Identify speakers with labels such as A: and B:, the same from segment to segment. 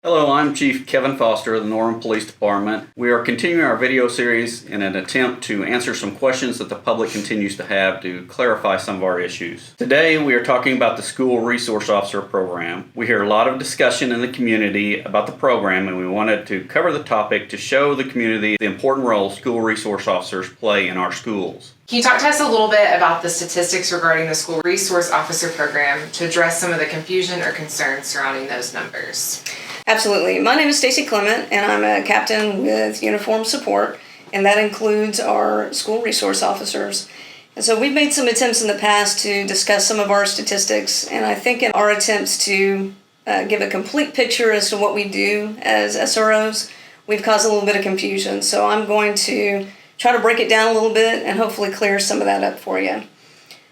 A: Hello, I'm Chief Kevin Foster of the Norman Police Department. We are continuing our video series in an attempt to answer some questions that the public continues to have to clarify some of our issues. Today, we are talking about the School Resource Officer Program. We hear a lot of discussion in the community about the program, and we wanted to cover the topic to show the community the important role school resource officers play in our schools.
B: Can you talk to us a little bit about the statistics regarding the School Resource Officer Program to address some of the confusion or concerns surrounding those numbers?
C: Absolutely. My name is Stacy Clement, and I'm a captain with Uniform Support, and that includes our school resource officers. And so we've made some attempts in the past to discuss some of our statistics, and I think in our attempts to give a complete picture as to what we do as SROs, we've caused a little bit of confusion. So I'm going to try to break it down a little bit and hopefully clear some of that up for you.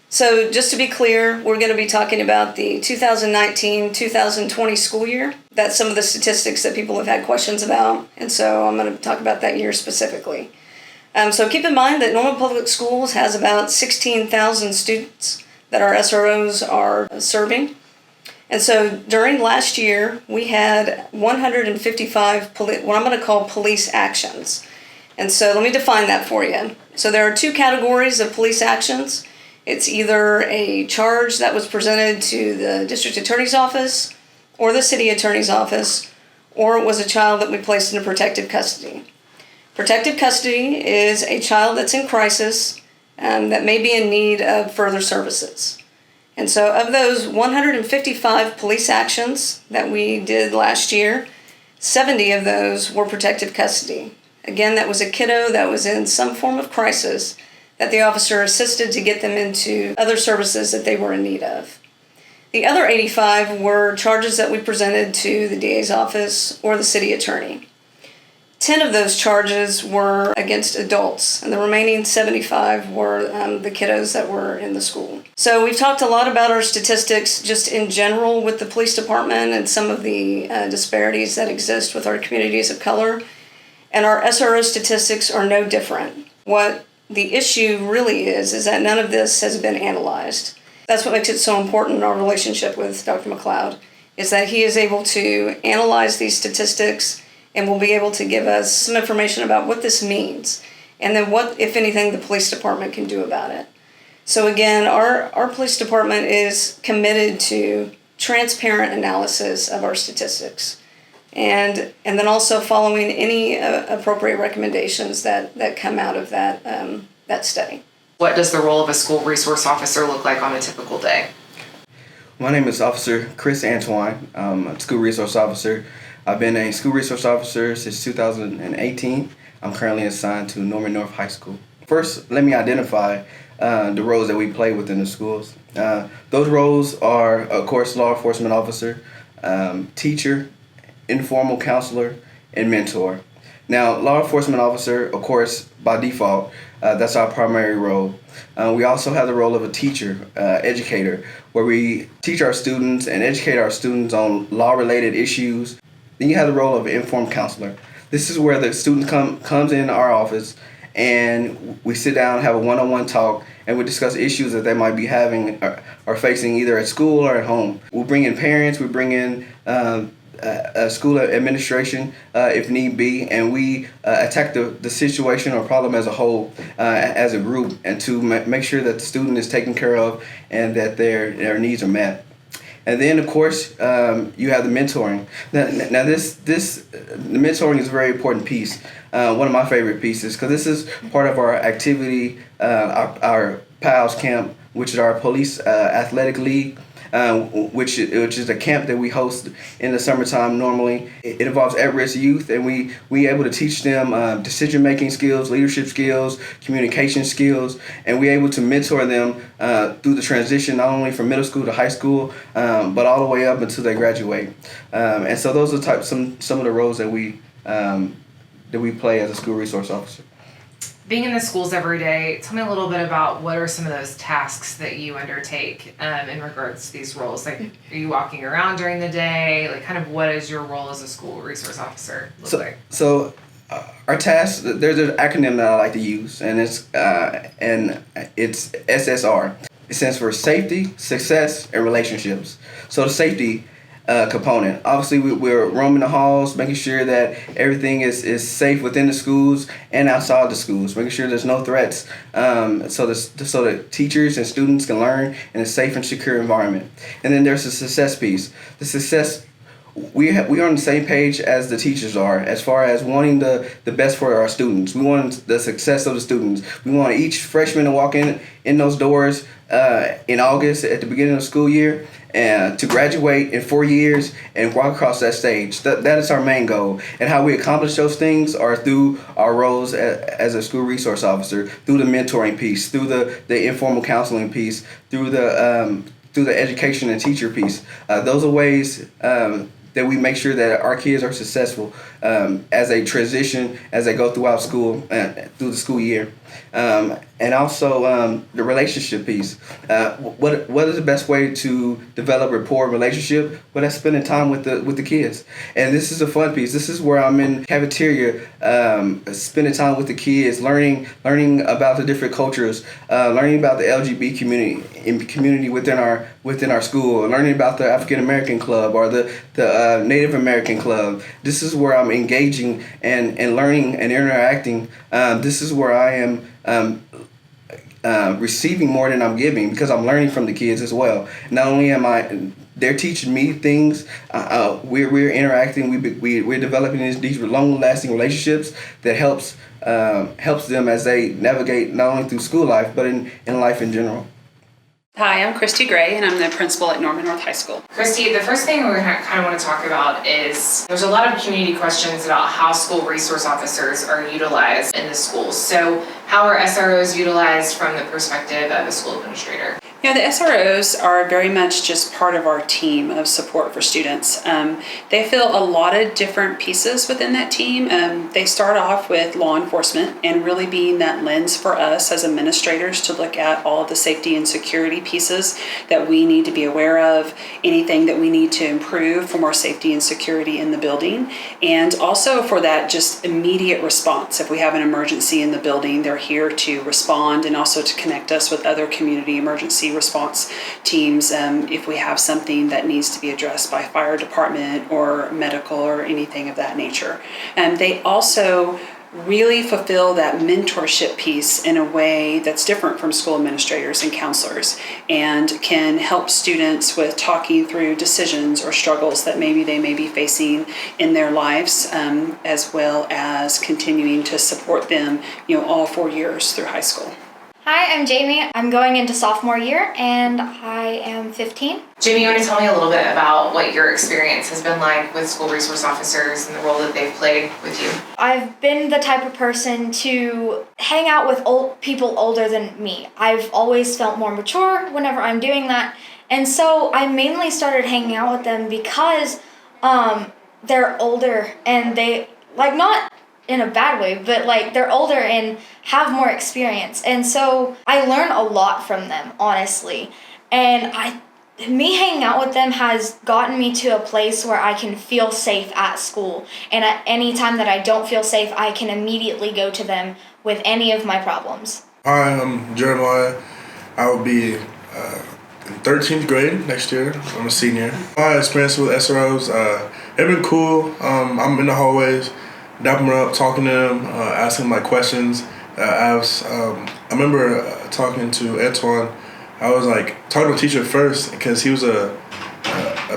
C: So just to be clear, we're going to be talking about the 2019-2020 school year. That's some of the statistics that people have had questions about, and so I'm going to talk about that year specifically. So keep in mind that Norman Public Schools has about 16,000 students that our SROs are serving. And so during last year, we had 155 what I'm going to call police actions. And so let me define that for you. So there are two categories of police actions. It's either a charge that was presented to the district attorney's office or the city attorney's office, or it was a child that we placed into protective custody. Protective custody is a child that's in crisis that may be in need of further services. And so of those 155 police actions that we did last year, 70 of those were protective custody. Again, that was a kiddo that was in some form of crisis that the officer assisted to get them into other services that they were in need of. The other 85 were charges that we presented to the DA's office or the city attorney. 10 of those charges were against adults, and the remaining 75 were the kiddos that were in the school. So we've talked a lot about our statistics just in general with the police department and some of the disparities that exist with our communities of color, and our SRO statistics are no different. What the issue really is that none of this has been analyzed. That's what makes it so important in our relationship with Dr. McLeod, is that he is able to analyze these statistics and will be able to give us some information about what this means, and then what, if anything, the police department can do about it. So again, our police department is committed to transparent analysis of our statistics, and then also following any appropriate recommendations that come out of that study.
B: What does the role of a school resource officer look like on a typical day?
D: My name is Officer Chris Antoine. I'm a school resource officer. I've been a school resource officer since 2018. I'm currently assigned to Norman North High School. First, let me identify the roles that we play within the schools. Those roles are, of course, law enforcement officer, teacher, informal counselor, and mentor. Now, law enforcement officer, of course, by default, that's our primary role. We also have the role of a teacher, educator, where we teach our students and educate our students on law-related issues. Then you have the role of an informed counselor. This is where the student comes in our office and we sit down, have a one-on-one talk, and we discuss issues that they might be having or facing either at school or at home. We bring in parents, we bring in school administration if need be, and we attack the situation or problem as a whole, as a group, and to make sure that the student is taken care of and that their needs are met. And then, of course, you have the mentoring. Now the mentoring is a very important piece. One of my favorite pieces, because this is part of our activity, our PALS camp, which is our police athletic league. Which is a camp that we host in the summertime normally. It involves at-risk youth, and we able to teach them decision-making skills, leadership skills, communication skills, and we able to mentor them through the transition, not only from middle school to high school, but all the way up until they graduate. And so those are some of the roles that we play as a school resource officer.
B: Being in the schools every day, tell me a little bit about what are some of those tasks that you undertake in regards to these roles. Like, are you walking around during the day? Like, kind of what is your role as a school resource officer look like?
D: So our tasks, there's an acronym that I like to use, and it's SSR. It stands for safety, success, and relationships. So the safety, component. Obviously, we're roaming the halls, making sure that everything is safe within the schools and outside the schools, making sure there's no threats, so that teachers and students can learn in a safe and secure environment. And then there's the success piece. The success, we are on the same page as the teachers are as far as wanting the best for our students. We want the success of the students. We want each freshman to walk in those doors in August at the beginning of the school year and to graduate in 4 years and walk across that stage. That is our main goal. And how we accomplish those things are through our roles as a school resource officer, through the mentoring piece, through the informal counseling piece, through the education and teacher piece. Those are ways that we make sure that our kids are successful as they transition, as they go throughout school, through the school year. And also the relationship piece. What is the best way to develop rapport and relationship? Well, that's spending time with the kids. And this is a fun piece. This is where I'm in cafeteria, spending time with the kids, learning about the different cultures, learning about the LGBT community within our school, learning about the African American club or the Native American club. This is where I'm engaging and learning and interacting. This is where I am receiving more than I'm giving, because I'm learning from the kids as well. Not only they're teaching me things, we're interacting, we're developing these long-lasting relationships that helps them as they navigate not only through school life, but in life in general.
E: Hi, I'm Christy Gray, and I'm the principal at Norman North High School.
B: Christy, the first thing we're going to kind of want to talk about is there's a lot of community questions about how school resource officers are utilized in the schools. So how are SROs utilized from the perspective of a school administrator?
E: You know, the SROs are very much just part of our team of support for students. They fill a lot of different pieces within that team. They start off with law enforcement and really being that lens for us as administrators to look at all of the safety and security pieces that we need to be aware of, anything that we need to improve for more safety and security in the building, and also for that just immediate response. If we have an emergency in the building, they're here to respond and also to connect us with other community emergency response teams if we have something that needs to be addressed by fire department or medical or anything of that nature. And they also really fulfill that mentorship piece in a way that's different from school administrators and counselors, and can help students with talking through decisions or struggles that maybe they may be facing in their lives, as well as continuing to support them, all 4 years through high school.
F: Hi, I'm Jamie. I'm going into sophomore year and I am 15.
B: Jamie, you want to tell me a little bit about what your experience has been like with school resource officers and the role that they've played with you?
F: I've been the type of person to hang out with people older than me. I've always felt more mature whenever I'm doing that. And so I mainly started hanging out with them because they're older and they, not in a bad way, but they're older and have more experience. And so I learn a lot from them, honestly. And me hanging out with them has gotten me to a place where I can feel safe at school. And at any time that I don't feel safe, I can immediately go to them with any of my problems.
G: Hi, I'm Jeremiah. I will be in 13th grade next year. I'm a senior. My experience with SROs, they've been cool. I'm in the hallways, dapping them up, talking to them, asking my questions. I remember talking to Antoine. I was talking to a teacher first because he was a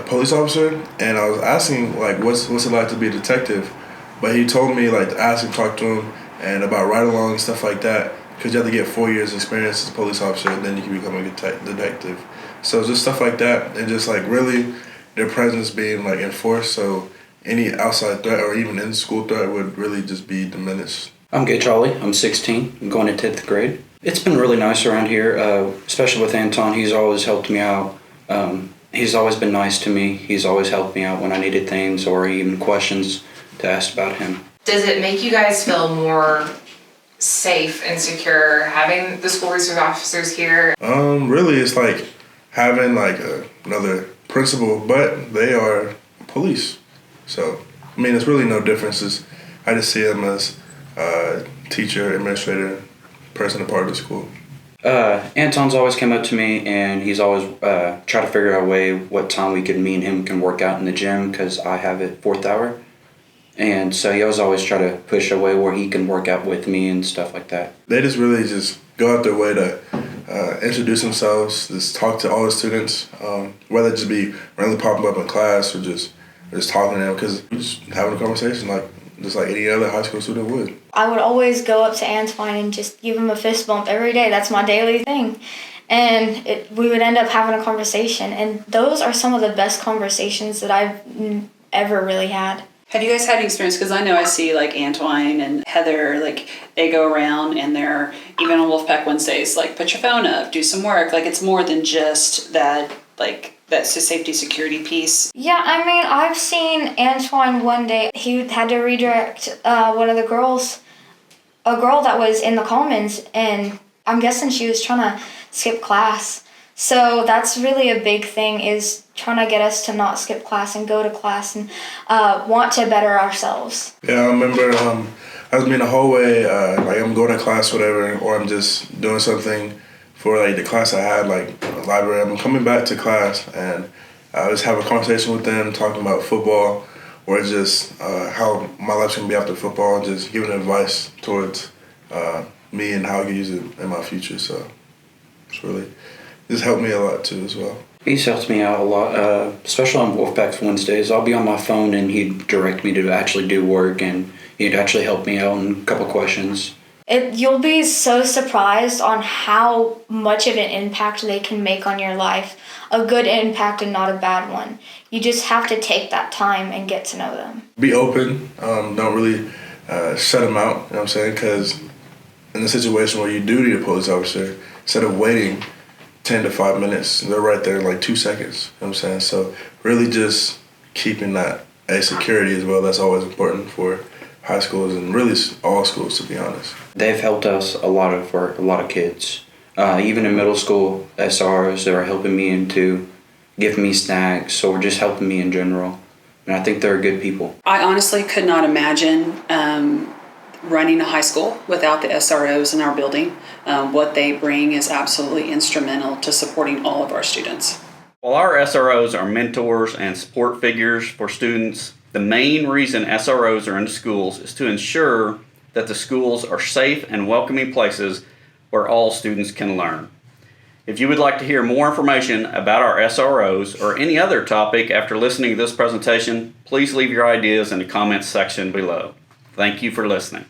G: police officer, and I was asking what's it like to be a detective, but he told me to ask and talk to him and about ride-along and stuff like that, because you have to get 4 years experience as a police officer and then you can become a detective. So just stuff like that, and just really their presence being enforced, so any outside threat or even in-school threat would really just be diminished.
H: I'm Gay Charlie. I'm 16. I'm going to 10th grade. It's been really nice around here, especially with Anton. He's always helped me out. He's always been nice to me. He's always helped me out when I needed things or even questions to ask about him.
B: Does it make you guys feel more safe and secure having the school resource officers here?
G: Really, it's having another principal, but they are police. So, it's really no differences. I just see them as teacher, administrator, person, a part of the school.
H: Anton's always come up to me, and he's always tried to figure out a way what time me and him can work out in the gym, because I have it 4th hour. And so he always try to push a way where he can work out with me and stuff like that.
G: They just really just go out their way to introduce themselves, just talk to all the students, whether it just be randomly popping up in class or just talking to them, because we're just having a conversation just like any other high school student would.
F: I would always go up to Antoine and just give him a fist bump every day. That's my daily thing. And we would end up having a conversation. And those are some of the best conversations that I've ever really had.
E: Have you guys had any experience? Because I know I see like Antoine and Heather, like they go around and they're even on Wolfpack Wednesdays, like put your phone up, do some work. Like it's more than just that, like that's the safety security piece.
F: Yeah, I mean, I've seen Antoine one day, he had to redirect one of the girls, a girl that was in the commons, and I'm guessing she was trying to skip class. So that's really a big thing, is trying to get us to not skip class and go to class and want to better ourselves.
G: Yeah, I remember I was in the hallway, like I'm going to class, whatever, or I'm just doing something for like the class I had, like the library. I'm coming back to class and I just have a conversation with them, talking about football, or just how my life's gonna be after football, and just giving advice towards me and how I can use it in my future. So it's really this helped me a lot too as well.
H: He's helped me out a lot, especially on Wolfpack Wednesdays. I'll be on my phone and he'd direct me to actually do work, and he'd actually help me out on a couple questions.
F: You'll be so surprised on how much of an impact they can make on your life. A good impact and not a bad one. You just have to take that time and get to know them.
G: Be open. Don't really shut them out, you know what I'm saying? Because in the situation where you do need a police officer, instead of waiting 10 to 5 minutes, they're right there in like 2 seconds, you know what I'm saying? So really just keeping that security as well, that's always important for high schools and really all schools, to be honest.
H: They've helped us a lot for a lot of kids. Even in middle school, SRs, they are helping me into giving me snacks or just helping me in general. And I think they're good people.
E: I honestly could not imagine running a high school without the SROs in our building. What they bring is absolutely instrumental to supporting all of our students.
A: While our SROs are mentors and support figures for students, the main reason SROs are in schools is to ensure that the schools are safe and welcoming places where all students can learn. If you would like to hear more information about our SROs or any other topic after listening to this presentation, please leave your ideas in the comments section below. Thank you for listening.